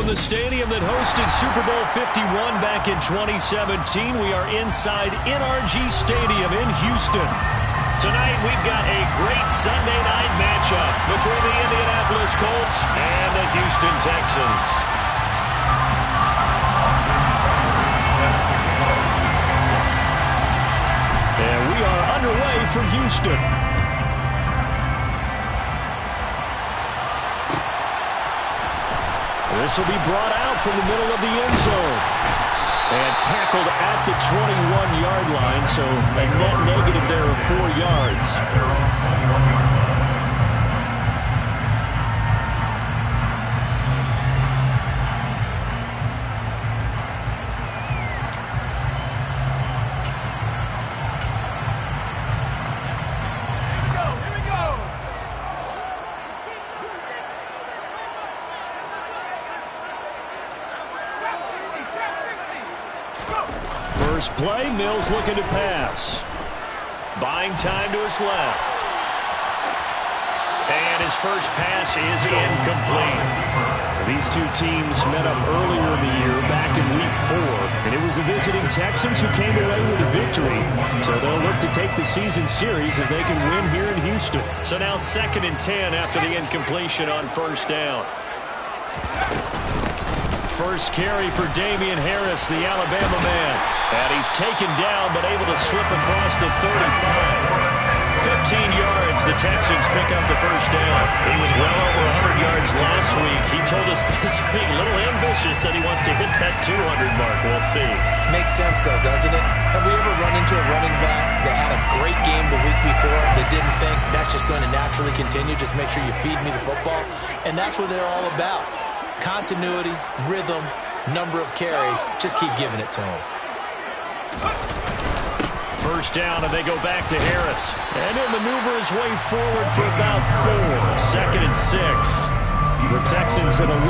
from the stadium that hosted Super Bowl 51 back in 2017. We are inside NRG Stadium in Houston. Tonight we've got a great Sunday night matchup between the Indianapolis Colts and the Houston Texans. And we are underway from Houston. This will be brought out from the middle of the end zone. And tackled at the 21-yard line, so a net negative there of 4 yards. First play, Mills looking to pass. Buying time to his left. And his first pass is incomplete. These two teams met up earlier in the year, back in Week 4, and it was the visiting Texans who came away with a victory. So they'll look to take the season series if they can win here in Houston. So now 2nd and 10 after the incompletion on first down. First carry for Damian Harris, the Alabama man. And he's taken down, but able to slip across the 35. 15 yards, the Texans pick up the first down. He was well over 100 yards last week. He told us this week, a little ambitious, said he wants to hit that 200 mark. We'll see. Makes sense, though, doesn't it? Have we ever run into a running back that had a great game the week before that didn't think that's just going to naturally continue? Just make sure you feed me the football. And that's what they're all about. Continuity, rhythm, number of carries. Just keep giving it to him. First down, and they go back to Harris. And he'll maneuver his way forward for about 4. 2nd and 6. The Texans at 11-3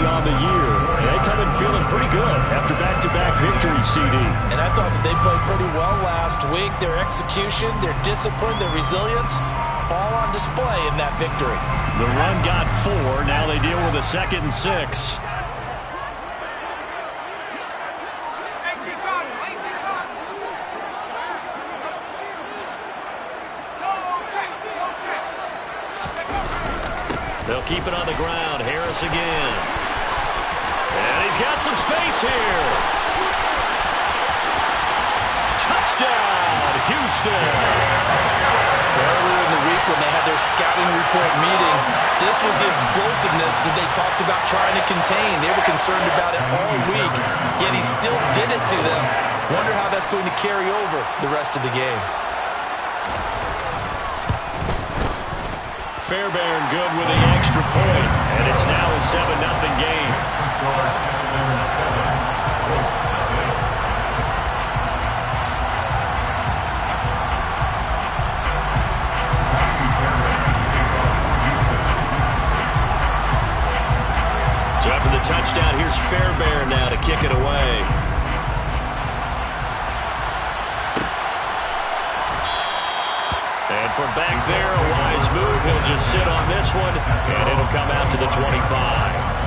on the year. They come in feeling pretty good after back-to-back victories, CD. And I thought that they played pretty well last week. Their execution, their discipline, their resilience, all on display in that victory. The run got 4. Now they deal with a 2nd and 6. They'll keep it on the ground. Harris again. And he's got some space here. Touchdown, Houston. Earlier in the week when they had their scouting report meeting, this was the explosiveness that they talked about trying to contain. They were concerned about it all week, yet he still did it to them. Wonder how that's going to carry over the rest of the game. Fairbairn good with the extra point, and it's now a 7-0 game. So after the touchdown, here's Fairbairn now to kick it away. And from back there, a wise move. He'll just sit on this one, and it'll come out to the 25.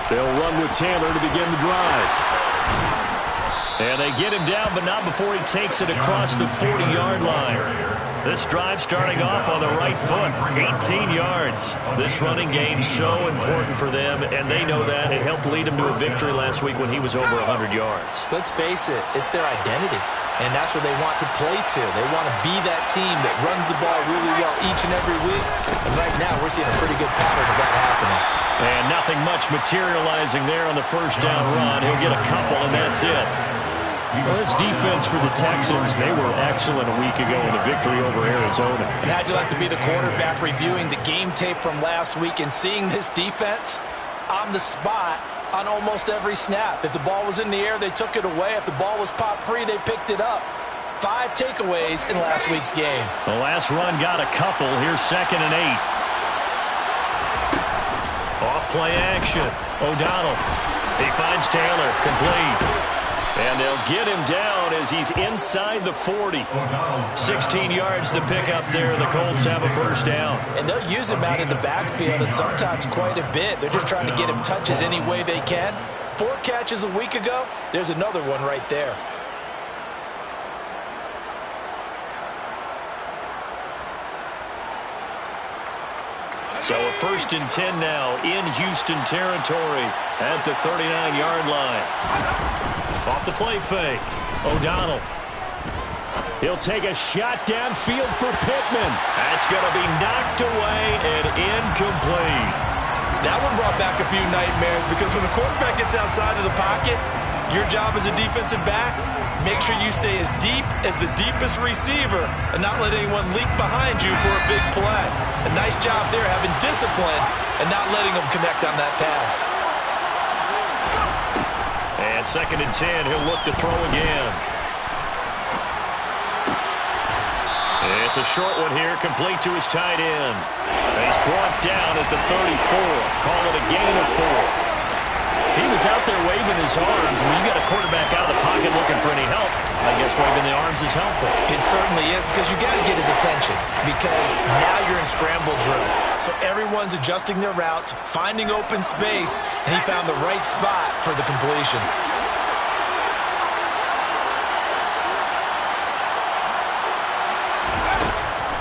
They'll run with Taylor to begin the drive. And they get him down, but not before he takes it across the 40-yard line. This drive starting off on the right foot, 18 yards. This running game so important for them, and they know that. It helped lead them to a victory last week when he was over 100 yards. Let's face it, it's their identity, and that's where they want to play to. They want to be that team that runs the ball really well each and every week. And right now, we're seeing a pretty good pattern of that happening. And nothing much materializing there on the first down run. He'll get a couple, and that's it. Well, this defense for the Texans, they were excellent a week ago in the victory over Arizona. And how'd you like to be the quarterback reviewing the game tape from last week and seeing this defense on the spot on almost every snap? If the ball was in the air, they took it away. If the ball was popped free, they picked it up. 5 takeaways in last week's game. The last run got a couple. Here's 2nd and 8. Off play action. O'Donnell. He finds Taylor. Complete. And they'll get him down as he's inside the 40. 16 yards to pick up there. The Colts have a first down. And they'll use him out in the backfield, and sometimes quite a bit. They're just trying to get him touches any way they can. 4 catches a week ago. There's another one right there. So a 1st and 10 now in Houston territory at the 39-yard line. Off the play fake. O'Donnell. He'll take a shot downfield for Pittman. That's going to be knocked away and incomplete. That one brought back a few nightmares because when the quarterback gets outside of the pocket, your job as a defensive back, make sure you stay as deep as the deepest receiver and not let anyone leak behind you for a big play. A nice job there having discipline and not letting them connect on that pass. And 2nd and 10, he'll look to throw again. It's a short one here, complete to his tight end. He's brought down at the 34. Call it a gain of 4. He was out there waving his arms. When you got a quarterback out of the pocket looking for any help, I guess waving the arms is helpful. It certainly is, because you got to get his attention, because now you're in scramble drill. So everyone's adjusting their routes, finding open space, and he found the right spot for the completion.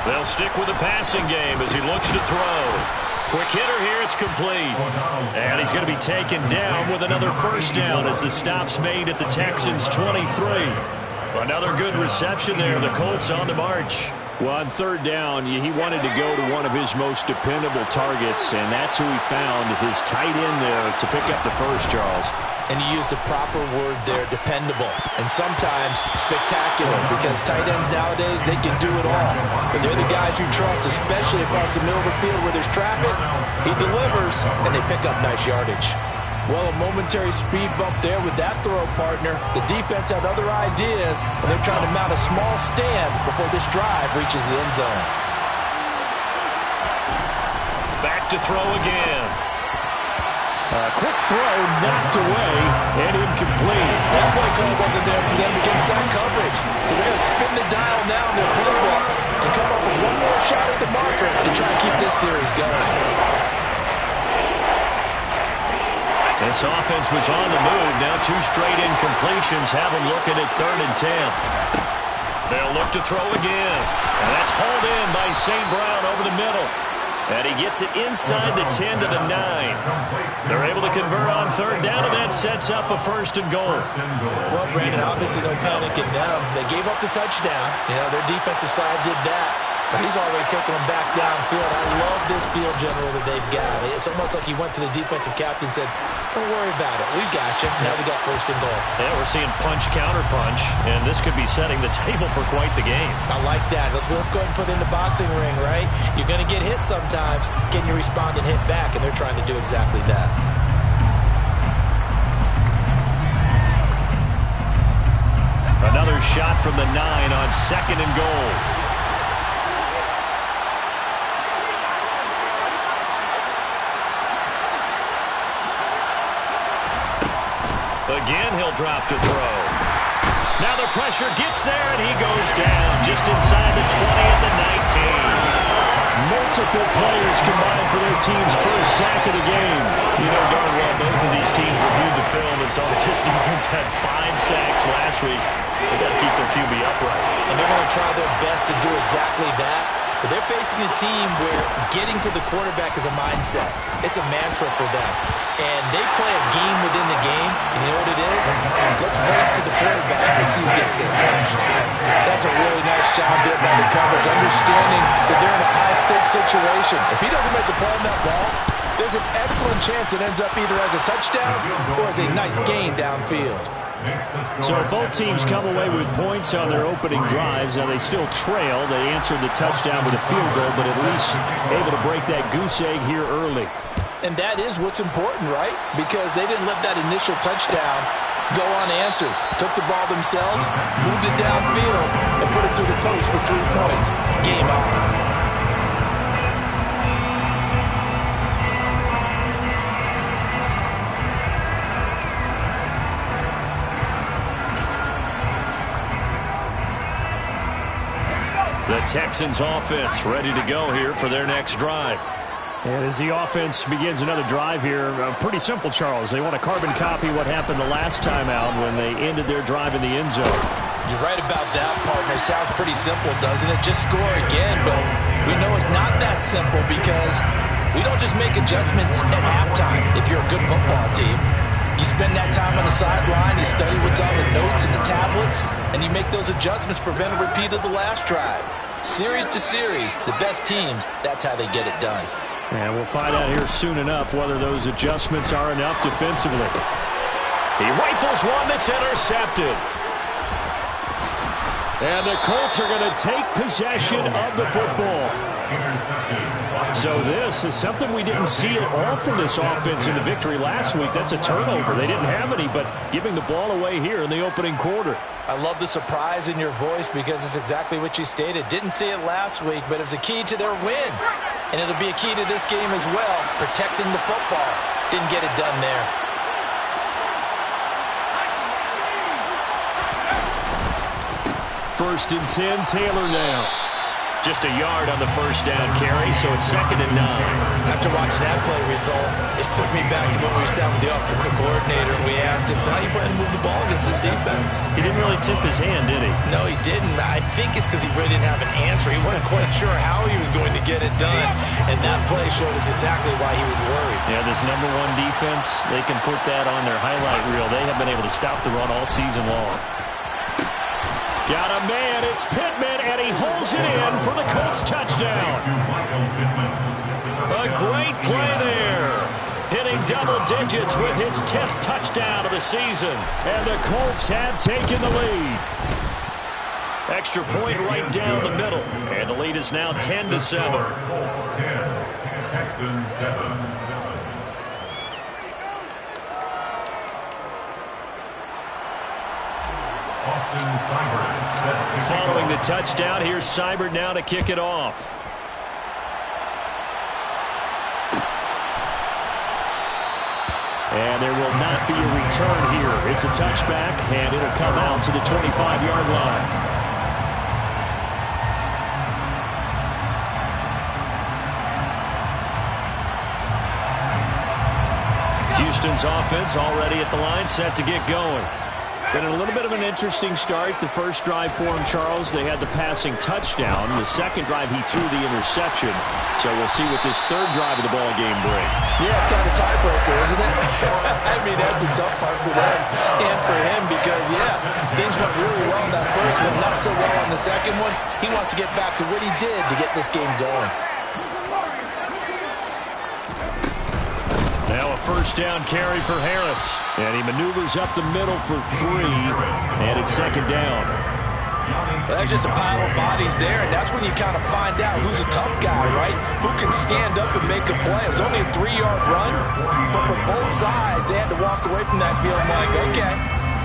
They'll stick with the passing game as he looks to throw. Quick hitter here, it's complete. And he's going to be taken down with another first down as the stop's made at the Texans' 23. Another good reception there. The Colts on the march. Well, on 3rd down, he wanted to go to one of his most dependable targets, and that's who he found, his tight end there, to pick up the first, Charles. And you used the proper word there, dependable, and sometimes spectacular, because tight ends nowadays, they can do it all. But they're the guys you trust, especially across the middle of the field where there's traffic. He delivers, and they pick up nice yardage. Well, a momentary speed bump there with that throw, partner. The defense had other ideas, and they're trying to mount a small stand before this drive reaches the end zone. Back to throw again. Quick throw knocked away and incomplete. That play call wasn't there for them against that coverage. So they're going to spin the dial now in their playbook and come up with one more shot at the marker to try and keep this series going. This offense was on the move. Now 2 straight incompletions have them looking at 3rd and 10. They'll look to throw again. And that's hauled in by St. Brown over the middle. And he gets it inside the 10 to the 9. They're able to convert on 3rd down, and that sets up a 1st and goal. Well, Brandon, obviously no panic in them. They gave up the touchdown. You know, their defensive side did that. But he's already taken them back downfield. I love this field general that they've got. It's almost like he went to the defensive captain and said, don't worry about it. We got you. Now we got 1st and goal. Yeah, we're seeing punch, counter punch, and this could be setting the table for quite the game. I like that. Let's go ahead and put it in the boxing ring, right? You're going to get hit sometimes. Can you respond and hit back? And they're trying to do exactly that. Another shot from the 9 on 2nd and goal. Again, he'll drop to throw. Now the pressure gets there, and he goes down just inside the 20 at the 19. Multiple players combined for their team's first sack of the game. You know darn well both of these teams reviewed the film and saw that this defense had 5 sacks last week. They've got to keep their QB upright. And they're going to try their best to do exactly that. But they're facing a team where getting to the quarterback is a mindset. It's a mantra for them. And they play a game within the game. And you know what it is? Let's race to the quarterback and see who gets there first. That's a really nice job there by the coverage, understanding that they're in a high-stakes situation. If he doesn't make a play on that ball, there's an excellent chance it ends up either as a touchdown or as a nice gain downfield. So both teams come away with points on their opening drives. Now they still trail. They answered the touchdown with a field goal, but at least able to break that goose egg here early. And that is what's important, right? Because they didn't let that initial touchdown go unanswered. Took the ball themselves, moved it downfield, and put it through the post for 3 points. Game on. The Texans offense ready to go here for their next drive. And as the offense begins another drive here, pretty simple, Charles. They want to carbon copy what happened the last time out when they ended their drive in the end zone. You're right about that, partner. Sounds pretty simple, doesn't it? Just score again, but we know it's not that simple because we don't just make adjustments at halftime if you're a good football team. You spend that time on the sideline, you study what's on the notes and the tablets, and you make those adjustments, prevent a repeat of the last drive. Series to series, the best teams, that's how they get it done. And we'll find out here soon enough whether those adjustments are enough defensively. He rifles one that's intercepted. And the Colts are going to take possession of the football. So this is something we didn't see at all from this offense in the victory last week. That's a turnover. They didn't have any, but giving the ball away here in the opening quarter. I love the surprise in your voice because it's exactly what you stated. Didn't see it last week, but it was a key to their win. And it'll be a key to this game as well, protecting the football. Didn't get it done there. First and 10, Taylor now. Just a yard on the first down carry, so it's 2nd and 9. After watching that play result, it took me back to when we sat with the offensive coordinator and we asked him, so how you plan to move the ball against this defense? He didn't really tip his hand, did he? No, he didn't. I think it's because he really didn't have an answer. He wasn't quite sure how he was going to get it done, and that play showed us exactly why he was worried. Yeah, this number 1 defense, they can put that on their highlight reel. They have been able to stop the run all season long. Got a man, it's Pittman, and he holds it in for the Colts touchdown. A great play there. Hitting double digits with his 10th touchdown of the season. And the Colts have taken the lead. Extra point right down the middle. And the lead is now 10-7. Colts 10, Texans 7. Following the touchdown, here's Seibert now to kick it off. And there will not be a return here. It's a touchback, and it'll come out to the 25-yard line. Houston's offense already at the line, set to get going. Been a little bit of an interesting start. The first drive for him, Charles, they had the passing touchdown. The second drive, he threw the interception. So we'll see what this third drive of the ball game brings. Yeah, it's kind of a tiebreaker, isn't it? I mean, that's the tough part for them and for him because, yeah, things went really well in that first one, not so well on the second one. He wants to get back to what he did to get this game going. Now a first down carry for Harris. And he maneuvers up the middle for 3. And it's 2nd down. Well, that's just a pile of bodies there, and that's when you kind of find out who's a tough guy, right? Who can stand up and make a play. It's only a 3-yard run, but for both sides, they had to walk away from that field like, okay,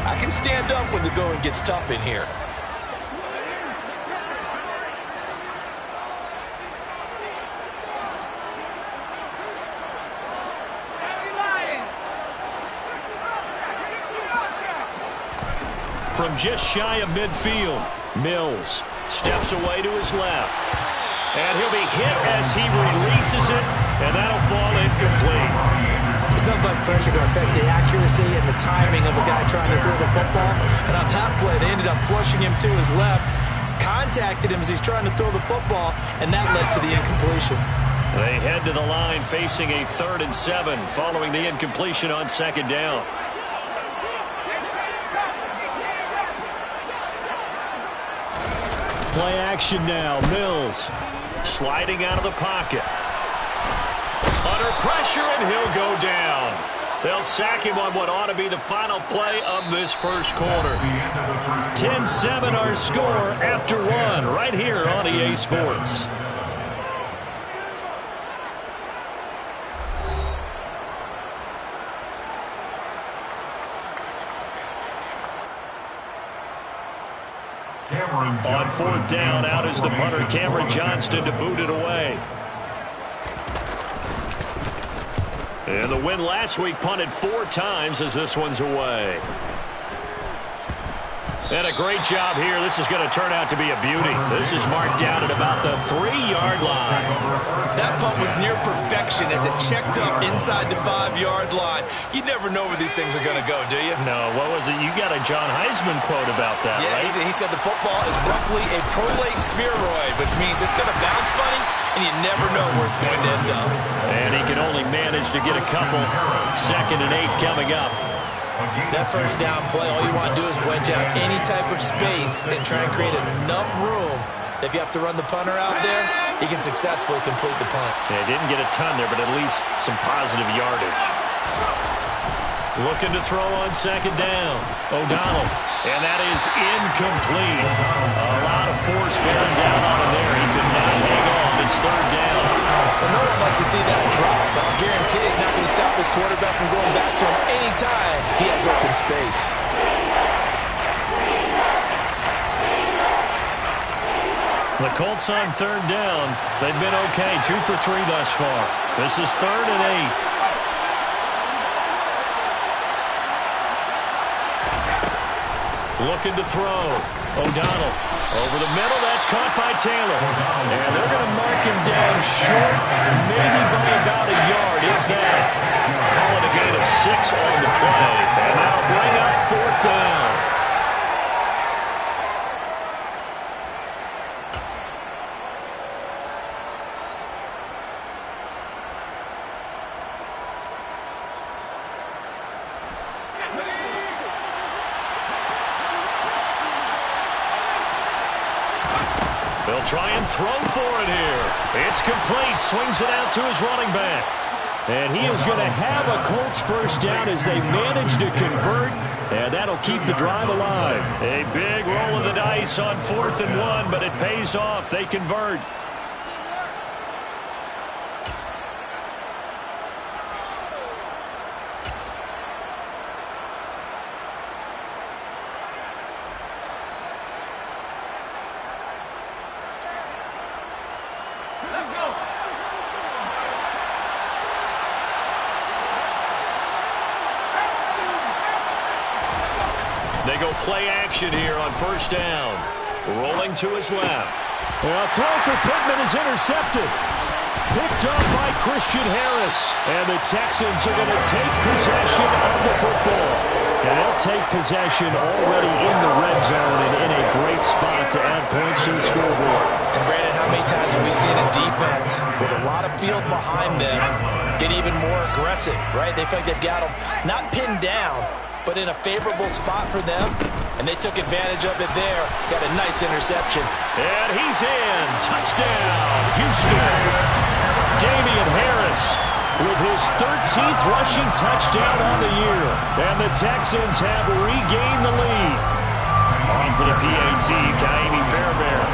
I can stand up when the going gets tough in here. From just shy of midfield, Mills steps away to his left. And he'll be hit as he releases it, and that'll fall incomplete. It's nothing but pressure to affect the accuracy and the timing of a guy trying to throw the football. And on that play, they ended up flushing him to his left, contacted him as he's trying to throw the football, and that led to the incompletion. They head to the line facing a 3rd and 7 following the incompletion on 2nd down. Play action now. Mills sliding out of the pocket. Under pressure, and he'll go down. They'll sack him on what ought to be the final play of this first quarter. 10-7 our score after 1 right here on EA Sports. On 4th down, out is the punter, Cameron Johnston, to boot it away. And the win last week punted 4 times as this one's away. And a great job here. This is going to turn out to be a beauty. This is marked down at about the 3-yard line. That punt was near perfection as it checked up inside the 5-yard line. You never know where these things are going to go, do you? No, what was it? You got a John Heisman quote about that, yeah, right? He said the football is roughly a prolate spheroid, which means it's going to bounce funny, and you never know where it's going to end up. And he can only manage to get a couple. 2nd and 8 coming up. That first down play, all you want to do is wedge out any type of space and try and create enough room. If you have to run the punter out there, he can successfully complete the punt. Yeah, didn't get a ton there, but at least some positive yardage. Looking to throw on 2nd down. O'Donnell. And that is incomplete. A lot of force bearing down on him there. He could not hang on. It's 3rd down. Well, no one likes to see that drop, but I guarantee he's not going to stop his quarterback from going back to him anytime he has open space. The Colts on 3rd down. They've been okay. 2 for 3 thus far. This is 3rd and 8. Looking to throw. O'Donnell over the middle. That's caught by Taylor. And they're going to mark him down short, maybe by about a yard, if that. Calling a gain of 6 on the play. And that'll bring up 4th down. They'll try and throw for it here. It's complete. Swings it out to his running back. And he is going to have a Colts first down as they manage to convert. And that'll keep the drive alive. A big roll of the dice on 4th and 1, but it pays off. They convert. They go play action here on 1st down. Rolling to his left. A throw for Pittman is intercepted. Picked up by Christian Harris. And the Texans are going to take possession of the football. And they'll take possession already in the red zone and in a great spot to add points to the scoreboard. And Brandon, how many times have we seen a defense with a lot of field behind them get even more aggressive, right? They feel like they've got them not pinned down, but in a favorable spot for them, and they took advantage of it there. Got a nice interception. And he's in. Touchdown, Houston. Damian Harris with his 13th rushing touchdown on the year. And the Texans have regained the lead. On for the PAT, Ka'imi Fairbairn.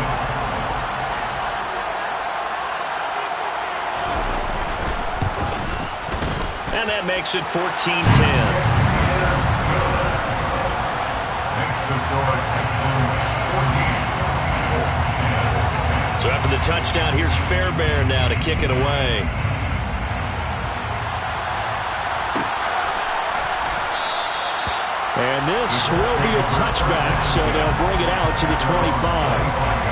And that makes it 14-10. So after the touchdown, here's Fairbairn now to kick it away. And this will be a touchback, so they'll bring it out to the 25.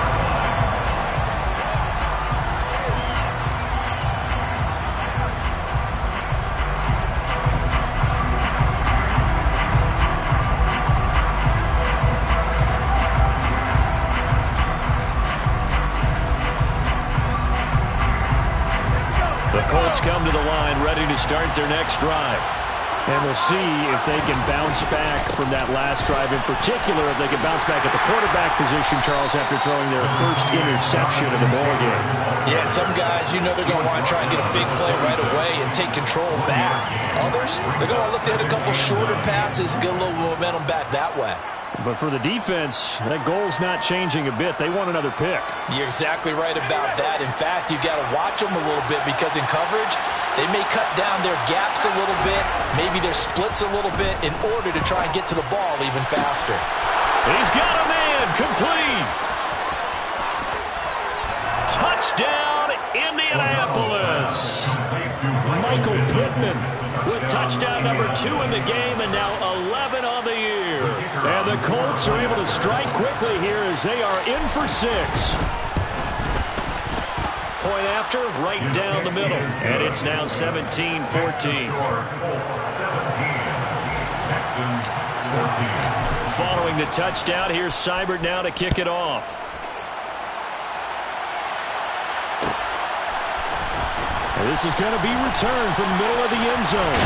Come to the line, ready to start their next drive. And we'll see if they can bounce back from that last drive. In particular, if they can bounce back at the quarterback position, Charles, after throwing their first interception of the ballgame. Yeah, and some guys, you know they're going to want to try and get a big play right away and take control back. Others, they're going to look to hit a couple shorter passes, get a little momentum back that way. But for the defense, that goal's not changing a bit. They want another pick. You're exactly right about that. In fact, you got to watch them a little bit because in coverage, they may cut down their gaps a little bit, maybe maybe their splits a little bit in order to try and get to the ball even faster. He's got a man, complete. Touchdown, Indianapolis. Michael Pittman with touchdown number 2 in the game, and now 11 on the year. And the Colts are able to strike quickly here as they are in for 6. Point after, right down the middle. And it's now 17-14. Colts 17, Texans 14. Following the touchdown, here's Seibert now to kick it off. And this is going to be returned from the middle of the end zone.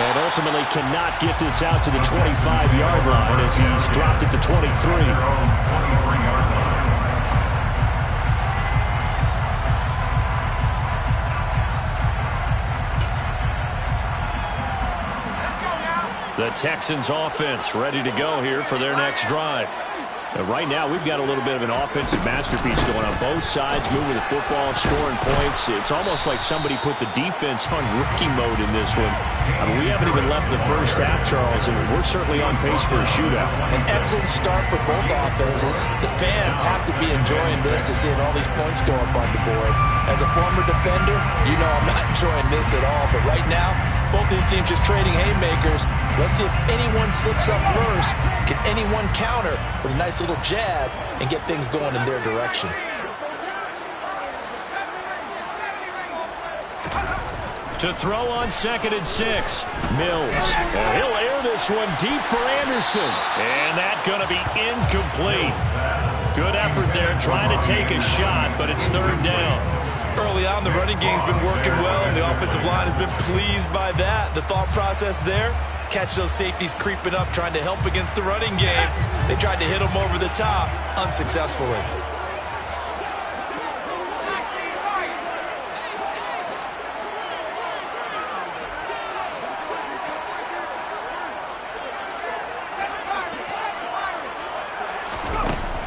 And ultimately cannot get this out to the 25-yard line as he's dropped it to 23. The Texans offense ready to go here for their next drive. Right now, we've got a little bit of an offensive masterpiece going on both sides, moving the football, scoring points. It's almost like somebody put the defense on rookie mode in this one. I mean, we haven't even left the first half, Charles, and we're certainly on pace for a shootout. An excellent start for both offenses. The fans have to be enjoying this to seeing all these points go up on the board. As a former defender, you know I'm not enjoying this at all. But right now, both these teams just trading haymakers. Let's see if anyone slips up first. Can anyone counter with a nice little jab and get things going in their direction? To throw on 2nd and 6. Mills. And he'll air this one deep for Anderson. And that's going to be incomplete. Good effort there trying to take a shot, but it's 3rd down. Early on, the running game's been working well, and the offensive line has been pleased by that. The thought process there, catch those safeties creeping up, trying to help against the running game. They tried to hit them over the top, unsuccessfully.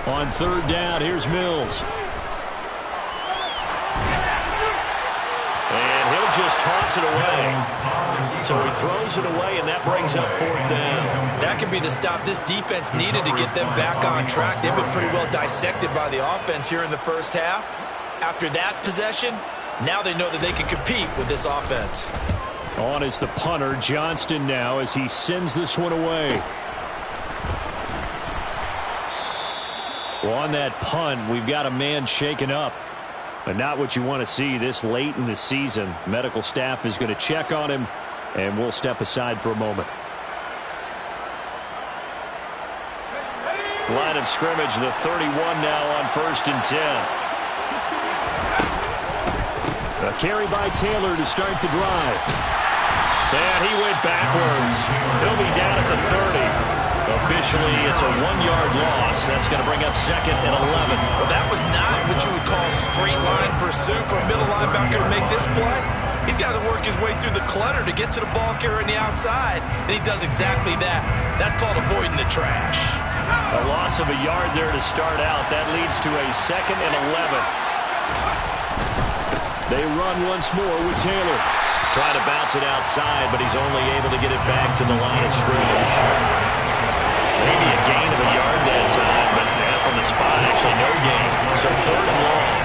On 3rd down, here's Mills. And he'll just toss it away. So he throws it away, and that brings up 4th down. That could be the stop this defense needed to get them back on track. They've been pretty well dissected by the offense here in the first half. After that possession, now they know that they can compete with this offense. On is the punter, Johnston, now as he sends this one away. Well, on that punt, we've got a man shaken up. But not what you want to see this late in the season. Medical staff is going to check on him, and we'll step aside for a moment. Line of scrimmage, the 31 now on 1st and 10. A carry by Taylor to start the drive. And he went backwards. He'll be down at the 30. Officially, it's a 1-yard loss. That's going to bring up 2nd and 11. Well, that was not what you would call straight line pursuit for a middle linebacker to make this play. He's got to work his way through the clutter to get to the ball carrier on the outside, and he does exactly that. That's called avoiding the trash. A loss of a yard there to start out. That leads to a 2nd and 11. They run once more with Taylor. Trying to bounce it outside, but he's only able to get it back to the line of scrimmage. Maybe a gain of a yard that time, but from the spot, actually no gain. So 3rd and long.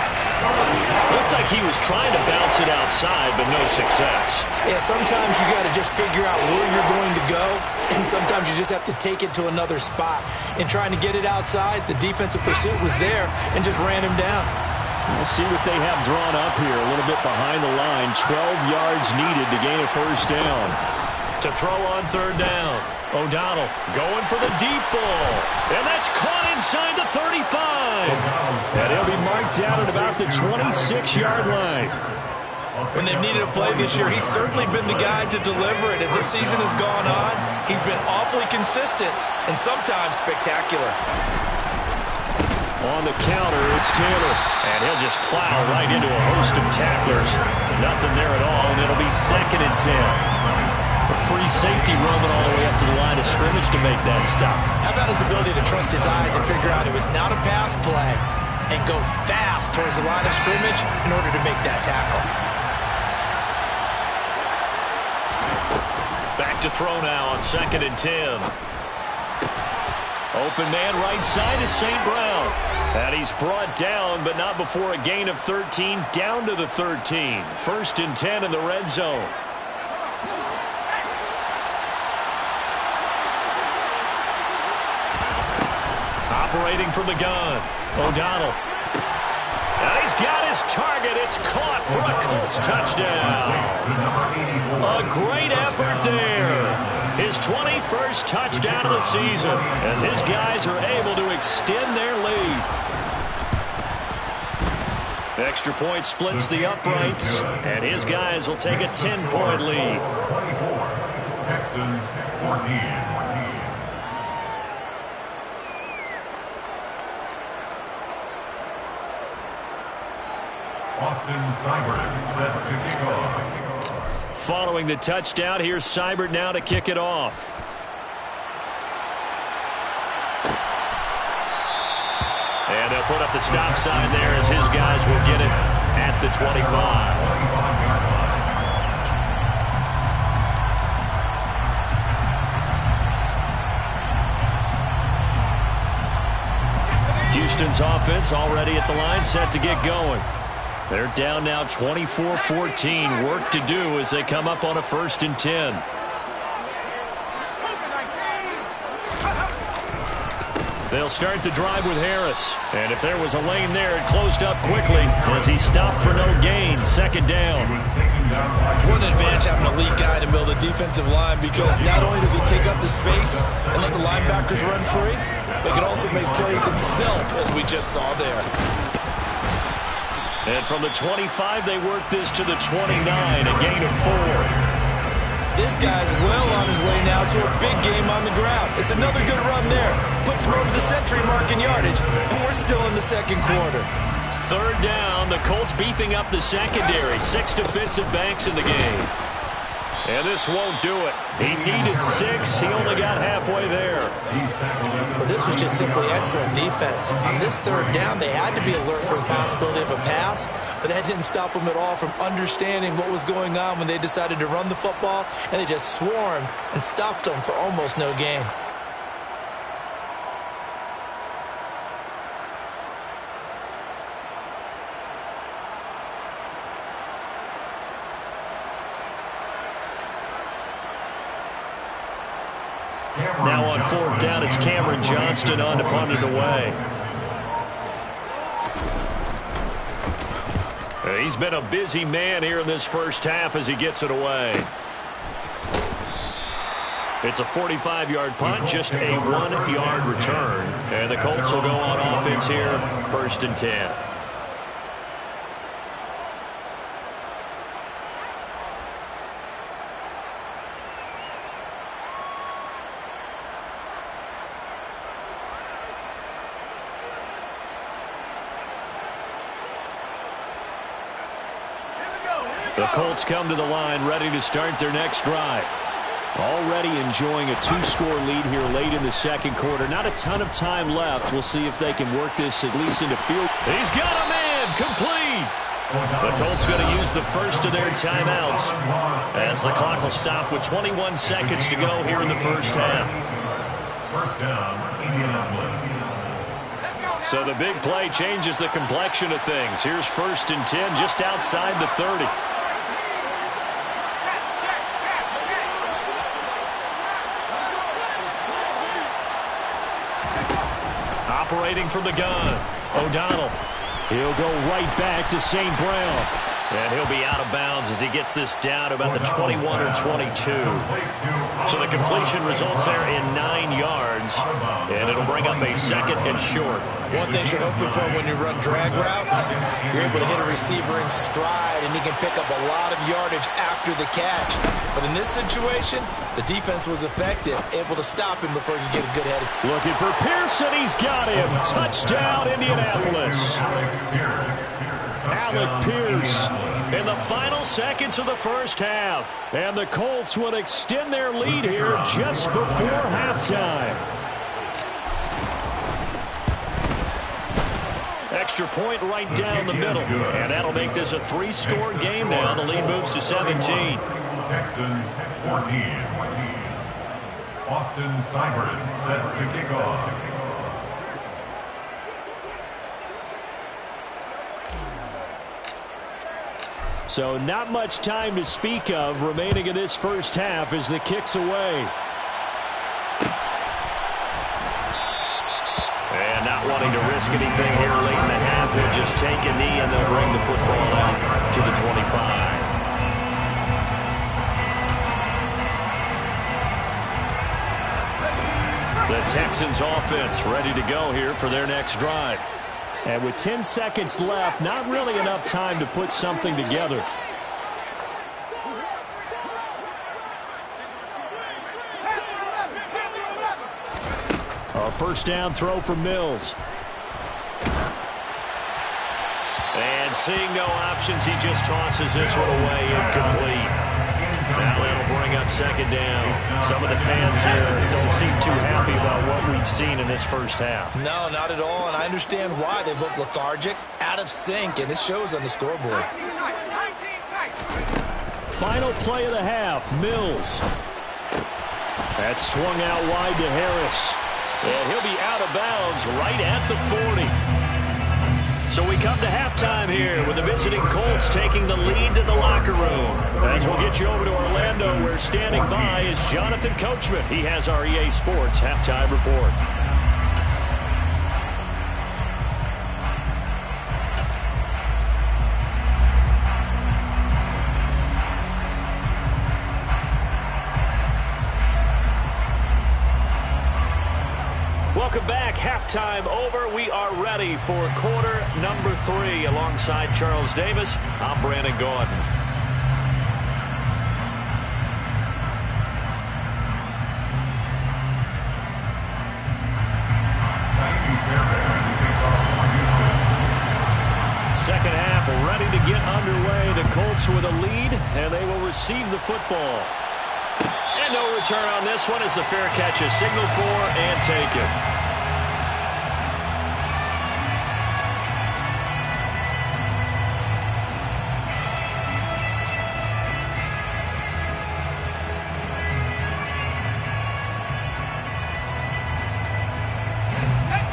Looked like he was trying to bounce it outside, but no success. Yeah, sometimes you got to just figure out where you're going to go, and sometimes you just have to take it to another spot. In trying to get it outside, the defensive pursuit was there and just ran him down. We'll see what they have drawn up here. A little bit behind the line. 12 yards needed to gain a 1st down. To throw on 3rd down. O'Donnell going for the deep ball. And that's caught inside the 35. And he'll be marked down at about the 26-yard line. When they've needed a play this year, he's certainly been the guy to deliver it. As this season has gone on, he's been awfully consistent and sometimes spectacular. On the counter, it's Taylor. And he'll just plow right into a host of tacklers. Nothing there at all, and it'll be 2nd and 10. A free safety roaming all the way up to the line of scrimmage to make that stop. How about his ability to trust his eyes and figure out it was not a pass play and go fast towards the line of scrimmage in order to make that tackle. to throw now on 2nd and 10. Open man right side is St. Brown. And he's brought down, but not before a gain of 13, down to the 13. 1st and 10 in the red zone. Operating from the gun, O'Donnell. And he's got his target. It's caught for a Colts touchdown. A great effort there. His 21st touchdown of the season as his guys are able to extend their lead. Extra point splits the uprights, and his guys will take a 10-point lead. 24, Texans 14. Austin Seibert set to kick off. Following the touchdown, here's Seibert now to kick it off. And they'll put up the stop sign there as his guys will get it at the 25. Houston's offense already at the line, set to get going. They're down now 24-14. Work to do as they come up on a 1st and 10. They'll start the drive with Harris. And if there was a lane there, it closed up quickly as he stopped for no gain. 2nd down. What an advantage having a lead guy in the middle of the defensive line, because not only does he take up the space and let the linebackers run free, but he can also make plays himself, as we just saw there. And from the 25, they work this to the 29, a gain of 4. This guy's well on his way now to a big game on the ground. It's another good run there. Puts him over the century mark in yardage. And we're still in the 2nd quarter. 3rd down, the Colts beefing up the secondary. 6 defensive backs in the game. And this won't do it. He needed 6. He only got halfway there. Well, this was just simply excellent defense. On this 3rd down, they had to be alert for the possibility of a pass, but that didn't stop them at all from understanding what was going on when they decided to run the football, and they just swarmed and stuffed them for almost no gain. Now on 4th down, it's Cameron Johnston on to punt it away. He's been a busy man here in this first half as he gets it away. It's a 45-yard punt, just a 1-yard return. And the Colts will go on offense here, 1st and 10. The Colts come to the line ready to start their next drive. Already enjoying a 2-score lead here late in the 2nd quarter. Not a ton of time left. We'll see if they can work this at least into field. He's got a man complete. The Colts going to use the first of their timeouts as the clock will stop with 21 seconds to go here in the first half. 1st down, Indianapolis. So the big play changes the complexion of things. Here's 1st and 10 just outside the 30. Operating from the gun, O'Donnell. He'll go right back to St. Brown. And he'll be out of bounds as he gets this down to about the 21 or 22. So the completion results there in 9 yards. And it'll bring up a 2nd and short. One thing you're hoping for when you run drag routes, you're able to hit a receiver in stride, and he can pick up a lot of yardage after the catch. But in this situation, the defense was effective, able to stop him before he could get a good head. Looking for Pearson. He's got him. Touchdown, Indianapolis. Alec Pierce in the final seconds of the first half. And the Colts will extend their lead here just before halftime. Extra point right down the middle. And that'll make this a 3-score game now. The lead moves to 17. Texans 14. Austin Seibert set to kick off. So not much time to speak of remaining in this first half as the kick's away. And not wanting to risk anything here late in the half, he'll just take a knee and they'll bring the football out to the 25. The Texans offense ready to go here for their next drive. And with 10 seconds left, not really enough time to put something together. A first down throw for Mills. And seeing no options, he just tosses this one away, incomplete. Now that'll bring up second down. Some of the fans here don't seem too happy about what we've seen in this first half. No, not at all, and I understand why. They look lethargic, out of sync, and it shows on the scoreboard. Final play of the half, Mills. That's swung out wide to Harris. And he'll be out of bounds right at the 40. So we come to halftime here with the visiting Colts taking the lead to the locker room. As we'll get you over to Orlando, where standing by is Jonathan Coachman. He has our EA Sports halftime report. Welcome back. Halftime over. We are ready for quarter number 3. Alongside Charles Davis, I'm Brandon Gordon. Second half ready to get underway. The Colts with a lead, and they will receive the football. And no return on this one as the fair catch is signaled for and taken.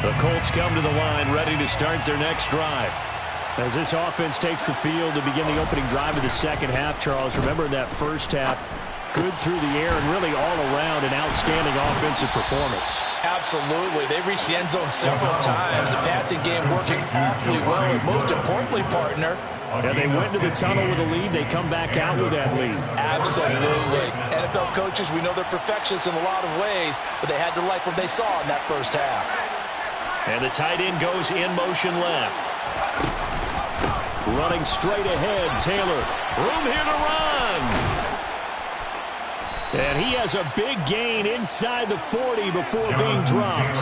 The Colts come to the line ready to start their next drive. As this offense takes the field to begin the opening drive of the second half, Charles, remember in that first half, good through the air and really all around an outstanding offensive performance. Absolutely. They reached the end zone several times. The passing game working awfully well. And most importantly, partner, yeah, they went to the tunnel with a lead. They come back out with that lead. Absolutely. NFL coaches, we know they're perfectionists in a lot of ways, but they had to like what they saw in that first half. And the tight end goes in motion left. Running straight ahead, Taylor. Room here to run. And he has a big gain inside the 40 before being dropped.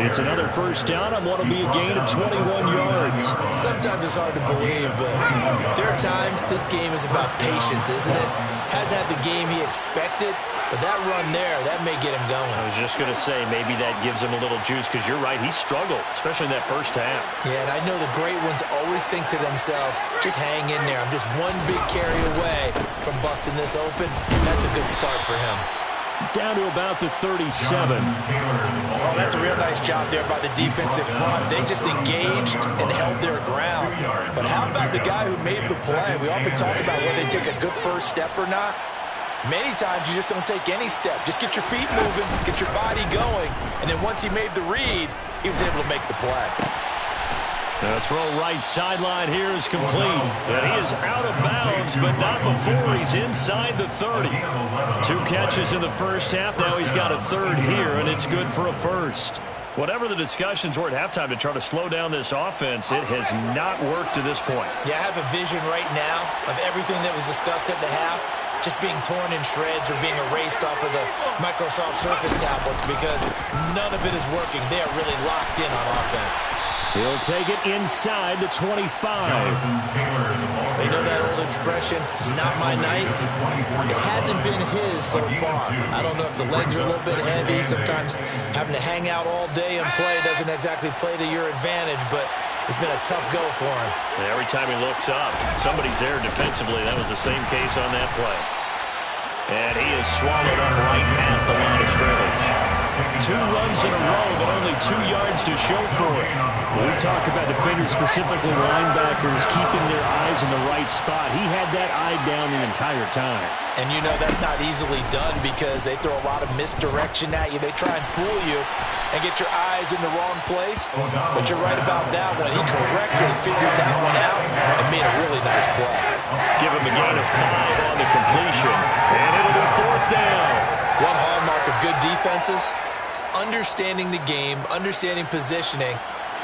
It's another first down on what will be a gain of 21 yards. Sometimes it's hard to believe, but there are times this game is about patience, isn't it? Hasn't had the game he expected, but that run there, that may get him going. I was just going to say, maybe that gives him a little juice, because you're right, he struggled, especially in that first half. Yeah, and I know the great ones always think to themselves, just hang in there. I'm just one big carry away from busting this open. That's a good start for him. Down to about the 37. Oh, that's a real nice job there by the defensive front. They just engaged and held their ground. But how about the guy who made the play? We often talk about whether they take a good first step or not. Many times you just don't take any step. Just get your feet moving, get your body going, and then once he made the read, he was able to make the play. The throw right sideline here is complete. And he is out of bounds, but not before he's inside the 30. 2 catches in the first half. Now he's got a third here, and it's good for a first. Whatever the discussions were at halftime to try to slow down this offense, it has not worked to this point. Yeah, I have a vision right now of everything that was discussed at the half just being torn in shreds or being erased off of the Microsoft Surface tablets, because none of it is working. They are really locked in on offense. He'll take it inside the 25. You know that old expression, it's not my night? It hasn't been his so far. I don't know if the legs are a little bit heavy. Sometimes having to hang out all day and play doesn't exactly play to your advantage, but it's been a tough go for him. And every time he looks up, somebody's there defensively. That was the same case on that play. And he is swallowed up right at the line of scrimmage. 2 runs in a row, but only 2 yards to show for it. When we talk about defenders, specifically linebackers, keeping their eyes in the right spot, he had that eye down the entire time. And you know that's not easily done because they throw a lot of misdirection at you. They try and fool you and get your eyes in the wrong place. But you're right about that one. He correctly figured that one out and made a really nice play. Give him a gain of 5 on the completion. And it'll be 4th down. One hallmark of good defenses is understanding the game, understanding positioning,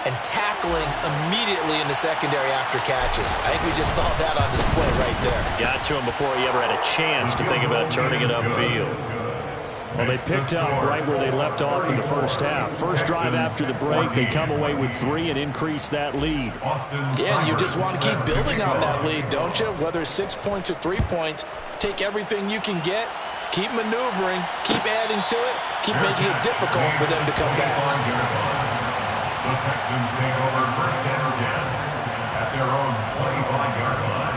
and tackling immediately in the secondary after catches. I think we just saw that on display right there. Got to him before he ever had a chance to think about turning it upfield. Well, they picked up right where they left off in the first half. First drive after the break, they come away with 3 and increase that lead. Yeah, and you just want to keep building on that lead, don't you? Whether it's 6 points or 3 points, take everything you can get, keep maneuvering, keep adding to it, keep making it difficult for them to come back. The Texans take over 1st and 10 at their own 25-yard line.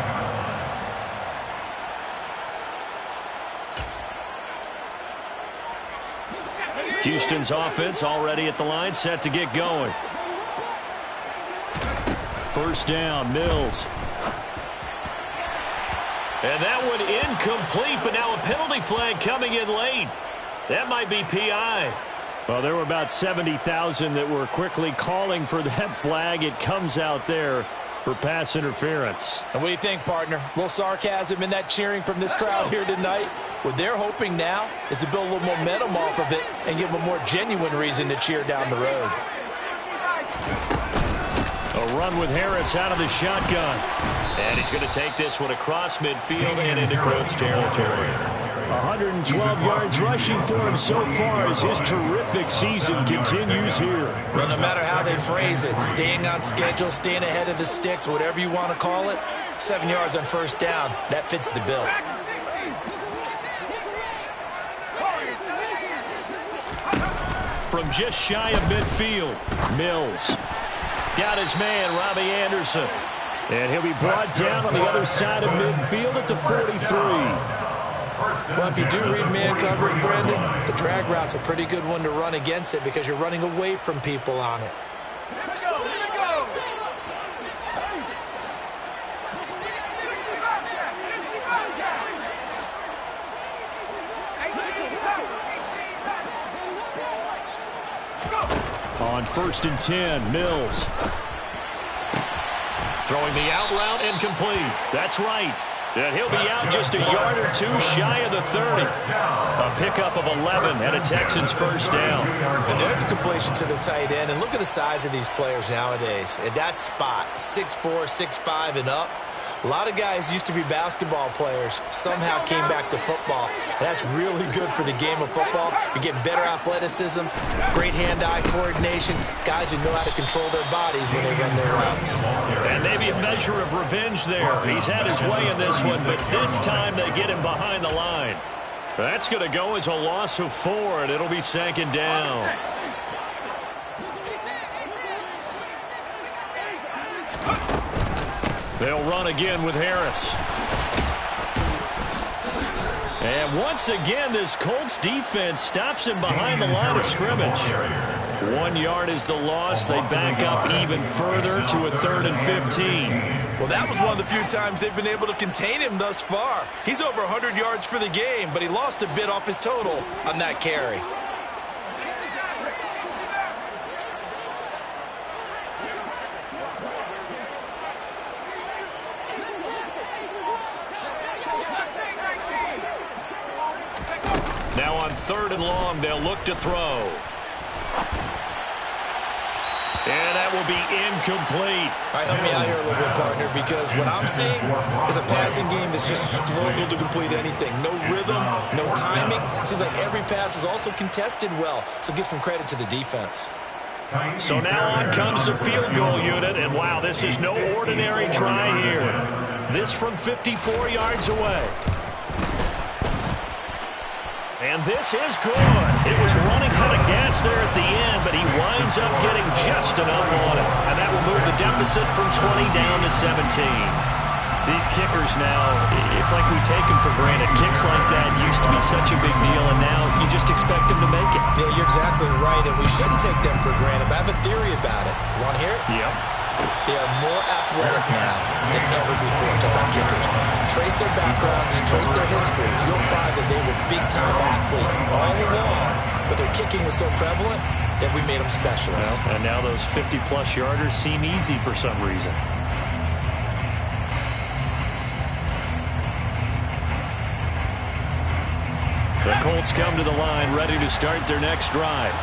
Houston's offense already at the line, set to get going. First down, Mills. And that one incomplete, but now a penalty flag coming in late. That might be PI. Well, there were about 70,000 that were quickly calling for that flag. It comes out there for pass interference. And what do you think, partner? A little sarcasm in that cheering from this crowd here tonight. What they're hoping now is to build a little momentum off of it and give them a more genuine reason to cheer down the road. A run with Harris out of the shotgun. And he's going to take this one across midfield and into Colts territory. 112 yards rushing for him so far as his terrific season continues here. Well, no matter how they phrase it, staying on schedule, staying ahead of the sticks, whatever you want to call it, 7 yards on first down, that fits the bill. From just shy of midfield, Mills got his man, Robbie Anderson. And he'll be brought down on the other side of midfield at the 43. Well, if you do read man coverage, Brandon, the drag route's a pretty good one to run against it because you're running away from people on it. On 1st and 10, Mills. Throwing the out route incomplete. That's right. And he'll be out just a yard or 2 shy of the 30. A pickup of 11 and a Texans first down. And there's a completion to the tight end. And look at the size of these players nowadays. At that spot, 6'4", 6'5", and up. A lot of guys used to be basketball players, somehow came back to football. And that's really good for the game of football. You're getting better athleticism, great hand-eye coordination, guys who know how to control their bodies when they run their routes. And maybe a measure of revenge there. He's had his way in this one, but this time they get him behind the line. That's going to go as a loss of 4, and it'll be 2nd down. They'll run again with Harris. And once again, this Colts defense stops him behind the line of scrimmage. 1 yard is the loss. They back up even further to a 3rd and 15. Well, that was one of the few times they've been able to contain him thus far. He's over 100 yards for the game, but he lost a bit off his total on that carry. Now on 3rd and long, they'll look to throw. And that will be incomplete. All right, help me out here a little bit, partner, because what I'm seeing is a passing game that's just struggled to complete anything. No rhythm, no timing. Seems like every pass is also contested well, so give some credit to the defense. So now on comes the field goal unit, and wow, this is no ordinary try here. This from 54 yards away. And this is good. It was running out of gas there at the end, but he winds up getting just enough on it. And that will move the deficit from 20 down to 17. These kickers now, it's like we take them for granted. Kicks like that used to Yeah, you're exactly right, and we shouldn't take them for granted, but I have a theory about it. You want to hear it? Yep. They are more athletic now than ever before. Talk about kickers. Trace their backgrounds, trace their histories. You'll find that they were big-time athletes all along, but their kicking was so prevalent that we made them specialists. Well, and now those 50-plus yarders seem easy for some reason. The Colts come to the line, ready to start their next drive.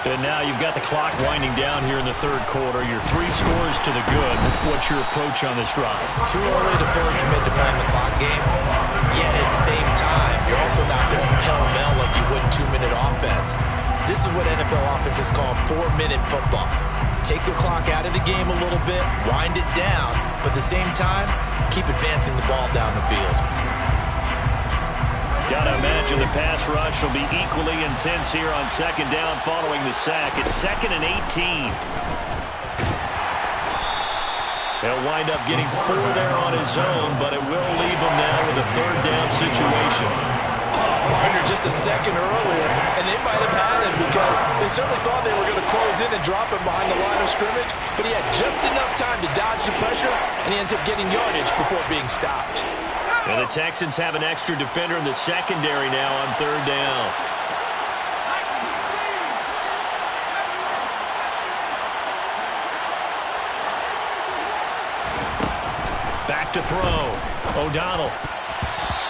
And now you've got the clock winding down here in the third quarter. You're 3 scores to the good. What's your approach on this drive? Too early to fully commit to playing the clock game. Yet at the same time, you're also not going pell-mell like you would in 2-minute offense. This is what NFL offenses call 4-minute football. Take the clock out of the game a little bit, wind it down, but at the same time, keep advancing the ball down the field. Got to imagine the pass rush will be equally intense here on second down following the sack. It's 2nd and 18. He'll wind up getting 4 there on his own, but it will leave him now with a 3rd down situation. Partner just a second earlier, and they might have had him because they certainly thought they were going to close in and drop him behind the line of scrimmage, but he had just enough time to dodge the pressure, and he ends up getting yardage before being stopped. And the Texans have an extra defender in the secondary now on 3rd down. Back to throw. O'Donnell.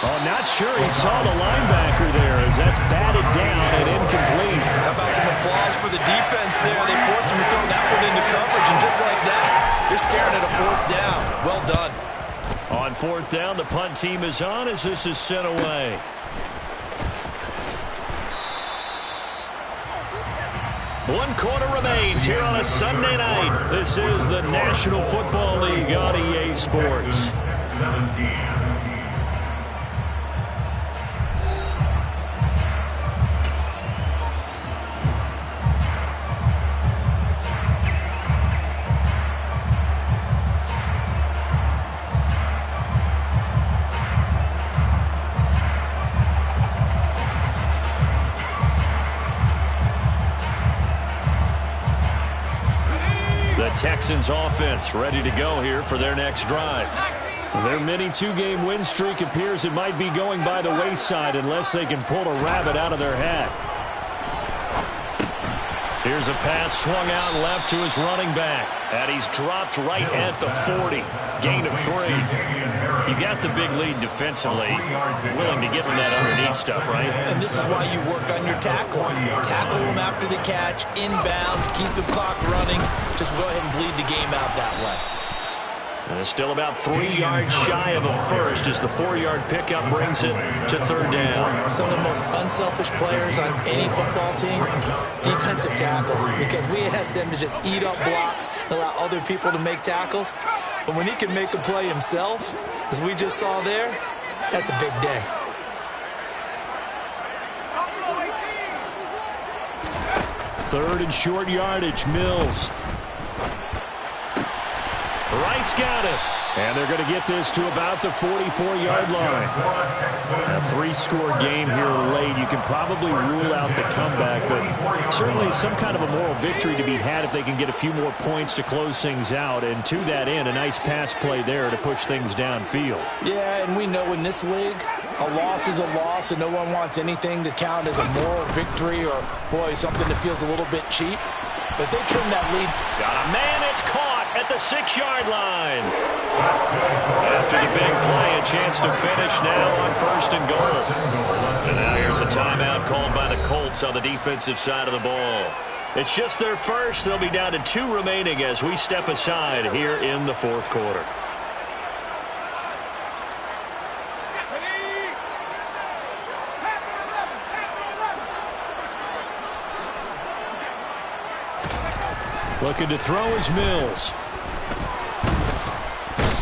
Oh, not sure he saw the linebacker there as that's batted down and incomplete. How about some applause for the defense there? They forced him to throw that one into coverage, and just like that, you're staring at a 4th down. Well done. On 4th down, the punt team is on as this is sent away. One quarter remains here on a Sunday night. This is the National Football League on EA Sports. 17. Texans offense ready to go here for their next drive. Their mini 2-game win streak appears it might be going by the wayside unless they can pull a rabbit out of their hat. Here's a pass swung out left to his running back, and he's dropped right at the 40. Gain of 3. You got the big lead defensively. Willing to give him that underneath stuff, right? And this is why you work on your tackling. Tackle them after the catch, inbounds, keep the clock running. Just go ahead and bleed the game out that way. And it's still about 3 yards shy of a first as the 4-yard pickup brings it to 3rd down. Some of the most unselfish players on any football team, defensive tackles, because we ask them to just eat up blocks and allow other people to make tackles. But when he can make a play himself, as we just saw there, that's a big day. Third and short yardage, Mills. Wright's got it. And they're going to get this to about the 44-yard line. A 3-score game here late. You can probably rule out the comeback, but certainly some kind of a moral victory to be had if they can get a few more points to close things out. And to that end, a nice pass play there to push things downfield. Yeah, and we know in this league, a loss is a loss, and no one wants anything to count as a moral victory or, boy, something that feels a little bit cheap. But they trim that lead. Got a man, it's caught at the 6-yard line. After the big play, a chance to finish now on 1st and goal. And now here's a timeout called by the Colts on the defensive side of the ball. It's just their first. They'll be down to 2 remaining as we step aside here in the 4th quarter. Looking to throw is Mills.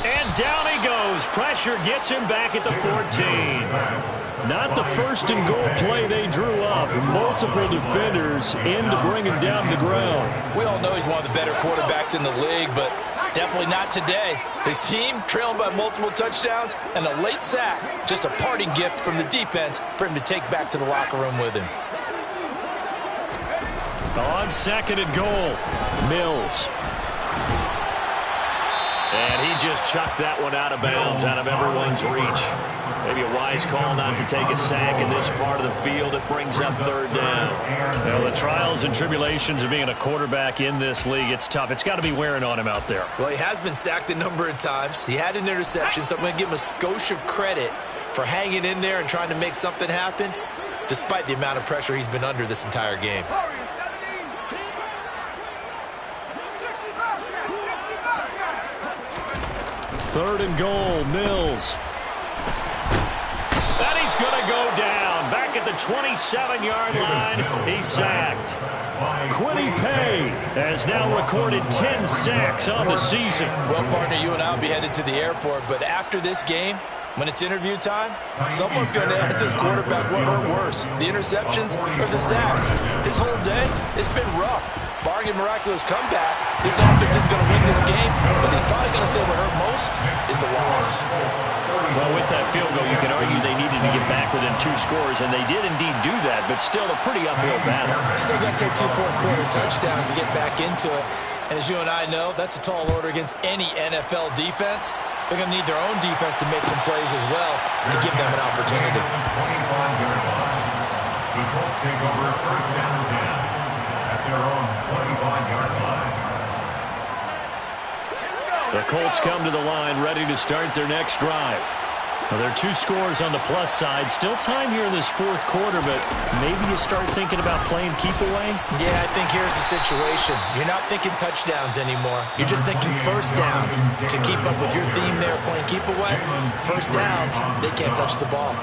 And down he goes. Pressure gets him back at the 14. Not the 1st and goal play they drew up. Multiple defenders in to bring him down to the ground. We all know he's one of the better quarterbacks in the league, but definitely not today. His team trailing by multiple touchdowns and a late sack. Just a parting gift from the defense for him to take back to the locker room with him. On 2nd and goal, Mills. And he just chucked that one out of bounds, out of everyone's reach. Maybe a wise call not to take a sack in this part of the field. It brings up 3rd down. Well, the trials and tribulations of being a quarterback in this league, it's tough. It's got to be wearing on him out there. Well, he has been sacked a number of times. He had an interception, so I'm going to give him a skosh of credit for hanging in there and trying to make something happen, despite the amount of pressure he's been under this entire game. 3rd and goal, Mills. And he's going to go down. Back at the 27-yard line, he's sacked. Kwity Paye has now recorded 10 sacks on the season. Well, partner, you and I will be headed to the airport, but after this game, when it's interview time, someone's going to ask this quarterback what hurt worse, the interceptions or the sacks. His whole day, it's been rough. Barring a miraculous comeback, this offense is going to win this game, but he's probably going to say what hurt most is the loss. Well, with that field goal, you can argue they needed to get back within 2 scores, and they did indeed do that, but still a pretty uphill battle. Still going to take 2 fourth-quarter touchdowns to get back into it. And as you and I know, that's a tall order against any NFL defense. They're going to need their own defense to make some plays as well to give them an opportunity. 25-yard line. The Colts take over 1st down and 10 at their own 25-yard line. The Colts come to the line ready to start their next drive. Well, there are 2 scores on the plus side. Still time here in this 4th quarter, but maybe you start thinking about playing keep away? Yeah, I think here's the situation. You're not thinking touchdowns anymore. You're just thinking 1st downs. To keep up with your theme there, playing keep away, 1st downs, they can't touch the ball.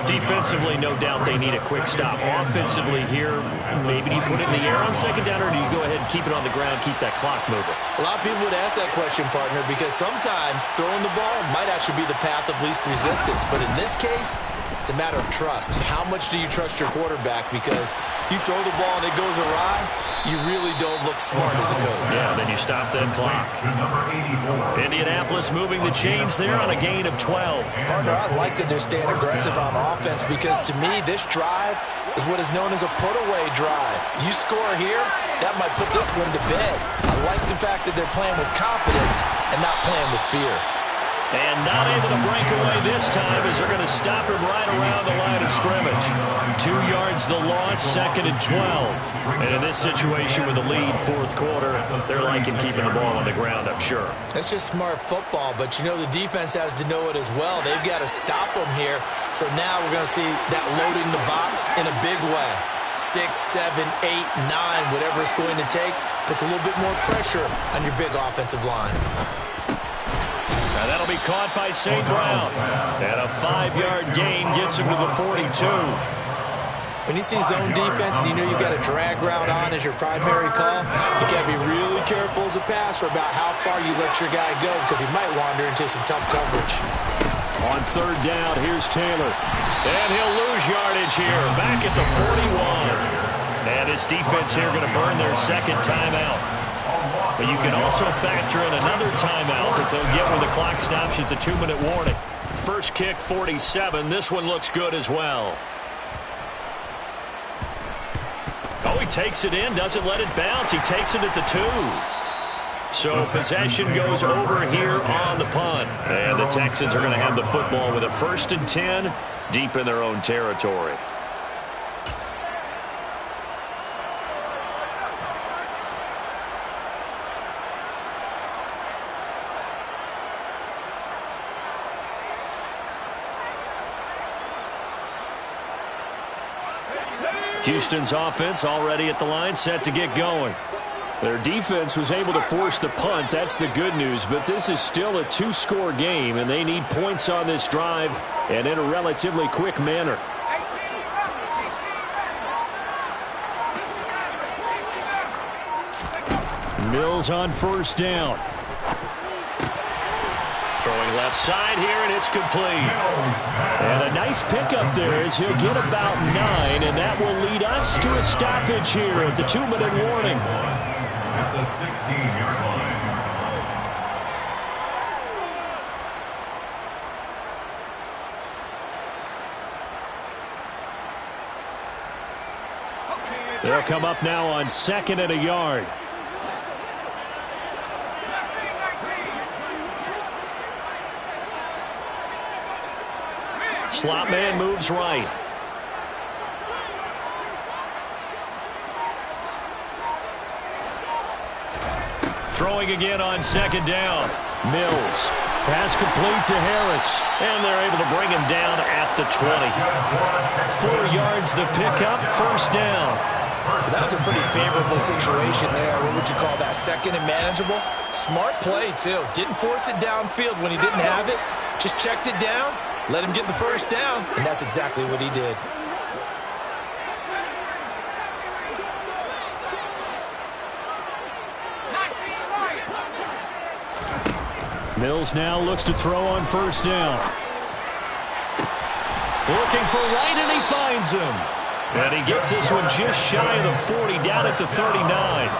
Defensively, no doubt they need a quick stop. Offensively here, maybe do you put it in the air on 2nd down, or do you go ahead and keep it on the ground, keep that clock moving? A lot of people would ask that question, partner, because sometimes throwing the ball might actually be the path of least resistance. But in this case, it's a matter of trust. How much do you trust your quarterback? Because you throw the ball and it goes awry, you really don't look smart as a coach. Yeah, then you stop that clock. Indianapolis moving the chains there on a gain of 12. Partner, I like that they're staying aggressive on offense because, to me, this drive is what is known as a put-away drive. You score here, that might put this one to bed. I like the fact that they're playing with confidence and not playing with fear. And not able to break away this time as they're going to stop him right around the line of scrimmage. 2 yards the loss, 2nd and 12. And in this situation with the lead, 4th quarter, they're liking keeping the ball on the ground, I'm sure. That's just smart football, but you know the defense has to know it as well. They've got to stop them here. So now we're going to see that loading the box in a big way. 6, 7, 8, 9, whatever it's going to take, puts a little bit more pressure on your big offensive line. Now that'll be caught by St. Brown. And a 5-yard gain gets him to the 42. When you see zone defense and you know you've got a drag route on as your primary call, you got to be really careful as a passer about how far you let your guy go because he might wander into some tough coverage. On 3rd down, here's Taylor. And he'll lose yardage here, back at the 41. And his defense here going to burn their 2nd timeout. But you can also factor in another timeout that they'll get when the clock stops at the 2-minute warning. First kick, 47. This one looks good as well. Oh, he takes it in, doesn't let it bounce. He takes it at the 2. So possession goes over here on the punt. And the Texans are going to have the football with a 1st and 10 deep in their own territory. Houston's offense already at the line, set to get going. Their defense was able to force the punt. That's the good news, but this is still a 2-score game, and they need points on this drive and in a relatively quick manner. Mills on 1st down. Throwing left side here, and it's complete. And a nice pickup there as he'll get about 9, and that will lead us to a stoppage here at the 2-minute warning. At the 16-yard line. They'll come up now on 2nd and a yard. Slot man moves right. Throwing again on 2nd down. Mills. Pass complete to Harris. And they're able to bring him down at the 20. 4 yards the pickup, 1st down. That was a pretty favorable situation there. What would you call that? 2nd and manageable? Smart play, too. Didn't force it downfield when he didn't have it. Just checked it down, let him get the 1st down, and that's exactly what he did. Mills now looks to throw on 1st down. Looking for right, and he finds him. And he gets this one just shy of the 40, down at the 39.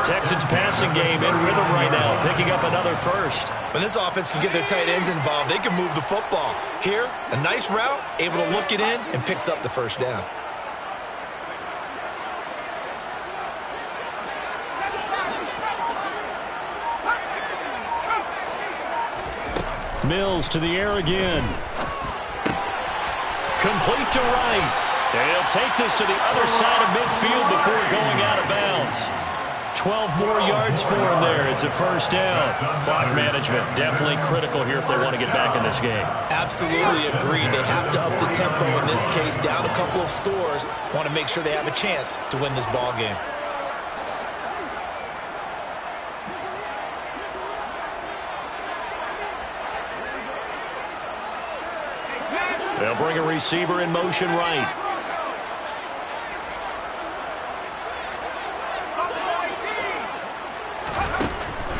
Texans passing game in rhythm right now, picking up another 1st. When this offense can get their tight ends involved, they can move the football. Here, a nice route, able to look it in, and picks up the 1st down. Mills to the air again. Complete to right. And he'll take this to the other side of midfield before going out of bounds. 12 more yards for him there. It's a 1st down. Clock management definitely critical here if they want to get back in this game. Absolutely agreed. They have to up the tempo in this case, down a couple of scores. Want to make sure they have a chance to win this ball game. They'll bring a receiver in motion right.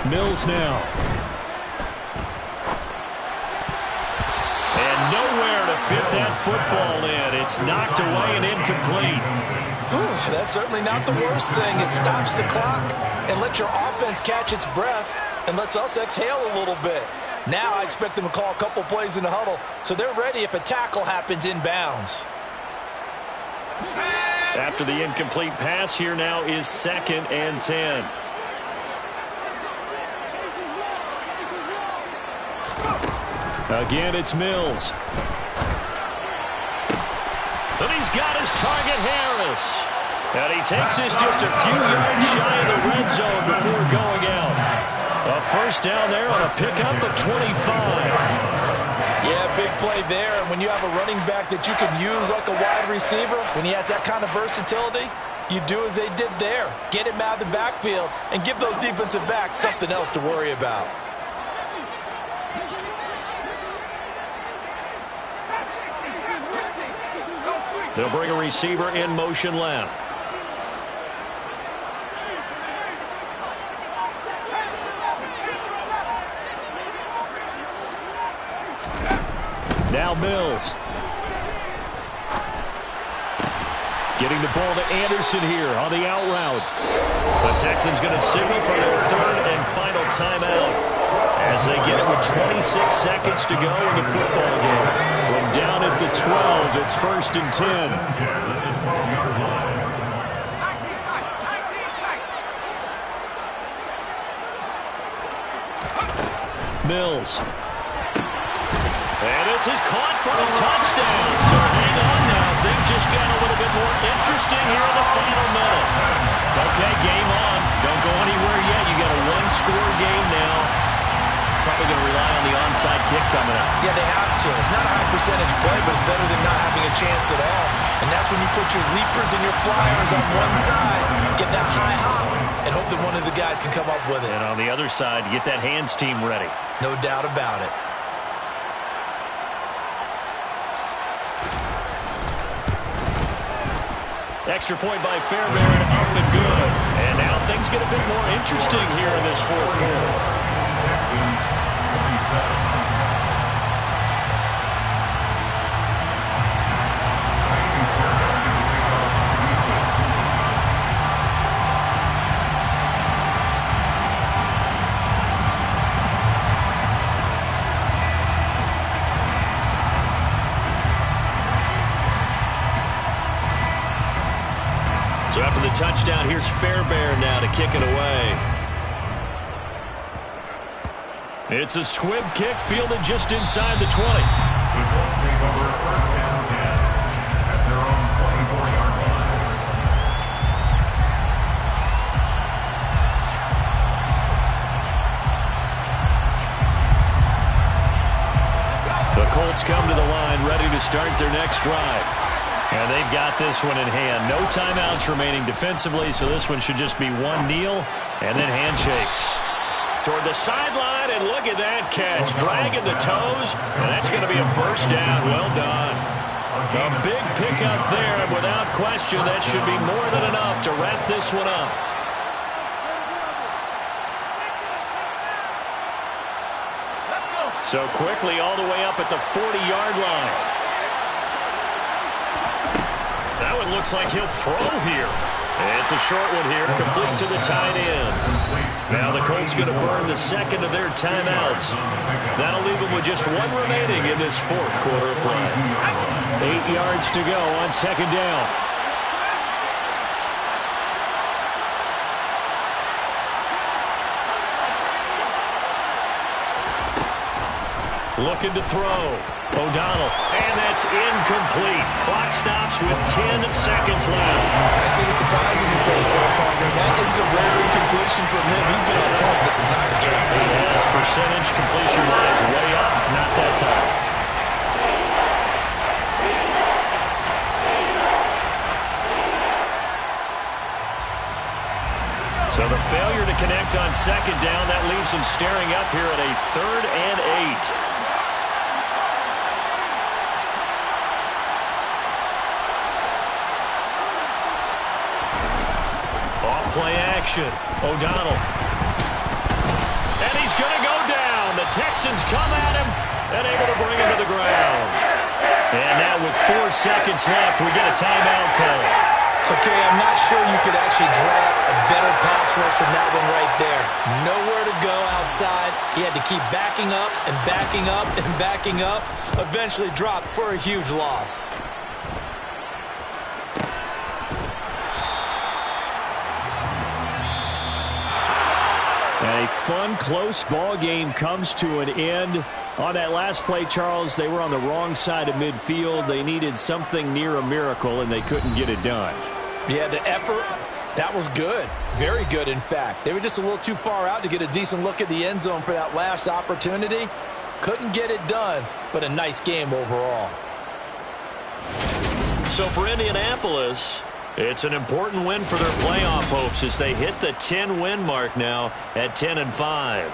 Mills now. And nowhere to fit that football in. It's knocked away and incomplete. Whew, that's certainly not the worst thing. It stops the clock and lets your offense catch its breath and lets us exhale a little bit. Now I expect them to call a couple plays in the huddle, so they're ready if a tackle happens inbounds. After the incomplete pass, here now is 2nd and 10. Again, it's Mills. And he's got his target, Harris. And he takes this just a few yards shy of the red zone before going out. A 1st down there on a pickup of 25. Yeah, big play there. And when you have a running back that you can use like a wide receiver, when he has that kind of versatility, you do as they did there. Get him out of the backfield and give those defensive backs something else to worry about. They'll bring a receiver in motion left. Now Mills. Getting the ball to Anderson here on the out route. The Texans going to signal for their 3rd and final timeout as they get it with 26 seconds to go in the football game. From down at the 12, it's 1st and 10. Mills. And this is caught for a touchdown. So hang on now. Things just got a little bit more interesting here in the final minute. Okay, game on. Don't go anywhere yet. You got a 1-score game now. Probably going to rely on the onside kick coming up. Yeah, they have to. It's not a high percentage play, but it's better than not having a chance at all. And that's when you put your leapers and your flyers on one side, get that high hop, and hope that one of the guys can come up with it. And on the other side, get that hands team ready. No doubt about it. Extra point by Fairbairn, up and good. And now things get a bit more interesting here in this 4th quarter. Texans 27. So after the touchdown, here's Fairbairn now to kick it away. It's a squib kick fielded just inside the 20. The Colts take over first down 10 at their own 24-yard line. The Colts come to the line ready to start their next drive. And they've got this one in hand. No timeouts remaining defensively, so this one should just be one kneel and then handshakes. Toward the sideline, and look at that catch. Dragging the toes, and that's going to be a first down. Well done. A big pickup there, and without question, that should be more than enough to wrap this one up. So quickly all the way up at the 40-yard line. That one looks like he'll throw here. It's a short one here, complete to the tight end. Now the Colts going to burn the second of their timeouts. That'll leave them with just one remaining in this fourth quarter of play. 8 yards to go on second down. Looking to throw. O'Donnell. And that's incomplete. Clock stops with 10 seconds left. I see the surprise in your face there, partner. That is a rare incompletion from him. He's been on point this entire game. He has percentage completion-wise way up. Not that time. So the failure to connect on second down, that leaves him staring up here at a 3rd and 8. Play action. O'Donnell. And he's going to go down. The Texans come at him and able to bring him to the ground. And now with 4 seconds left, we get a timeout call. Okay, I'm not sure you could actually draw a better pass rush than that one right there. Nowhere to go outside. He had to keep backing up and backing up and backing up. Eventually dropped for a huge loss. A fun, close ball game comes to an end. On that last play, Charles, they were on the wrong side of midfield. They needed something near a miracle, and they couldn't get it done. Yeah, the effort, that was good. Very good, in fact. They were just a little too far out to get a decent look at the end zone for that last opportunity. Couldn't get it done, but a nice game overall. So for Indianapolis, it's an important win for their playoff hopes as they hit the 10-win mark now at 10-5.